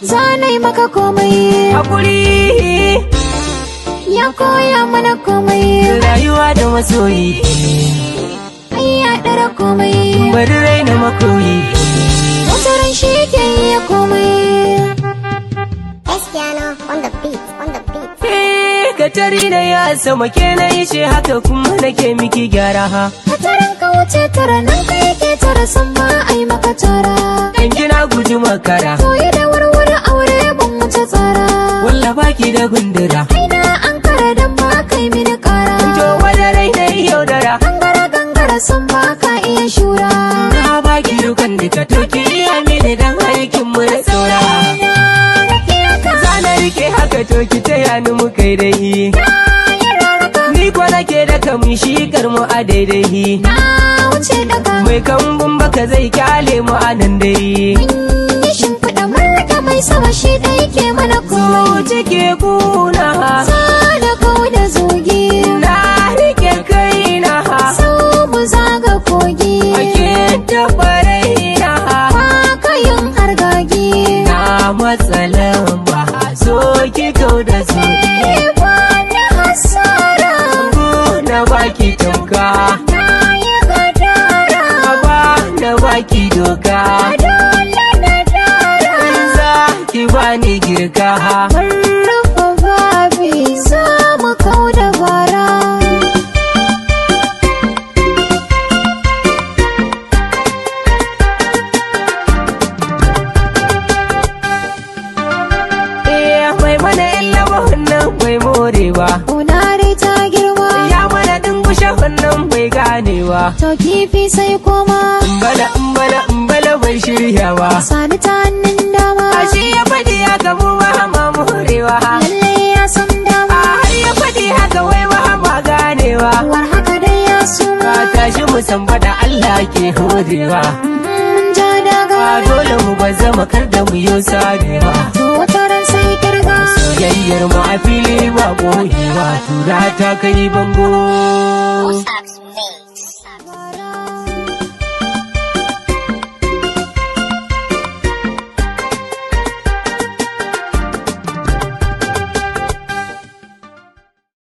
zanai maka komai. Hakuri Ya koya mana komai. rayuwa da masoyi, Ai ya ɗara komai. bari raina makoyi. Wataran shi ke iya komai. Espiano on the beat, on the beat. Katari na ya sama ke na yi ce haka kuma nake miki gyara ha. Wataran ka wuce tara nan ka yake tara san ma ai maka tara. Dan kina guji makara, Soyi da warware aure mun wuce tsara. walla baki da gundura. Aina an kara dan ba kai mini kara. To wani rai na yi yaudara, Gangara gangara san ba ka iya shura. na baki dukan duka to ki iya mini dan aikin mu na saura. Zana rike haka to ki taya ni mu kai dai. Ni ko nake da kamun shi karmu a daidai. Na wuce daga Mai kambun baka zai kyale mu a nan dai. yi shimfiɗa murɗa mai sama shi da yake mana Ko komai. cike kuna, Sada kau da zogi. na rike kaina, Sau mu zaga kogi. ake taɓa raina. Baka yin hargagi. Na matsalan ba so ki kau da su. Ba na hasara. Na baki tamka, Na yi gadara. ba na baki doka. Dole na dara. Za ki bani girka, Mun rufe babi za mu kau da bara. mai mana illa wannan bai morewa. Unare ta girma. Ya mana dingushe wannan bai ganewa. To kifi sai koma. Mbala bai shiryawa. Sani ta hannun dama. Ashe ya faɗi haka mu ba ma morewa. Lalle ya san dama. Har ya faɗi haka wai ba ma ganewa. War haka dai ya suma. Ka tashi mu san faɗa Allah ke horewa. Mun ja daga. Ba dole mu ba zama kar da mu yi sabewa. To wata ran sai kirga. Soyayyar mu a fili ba goyewa. Tura ta kai bango. Sax me.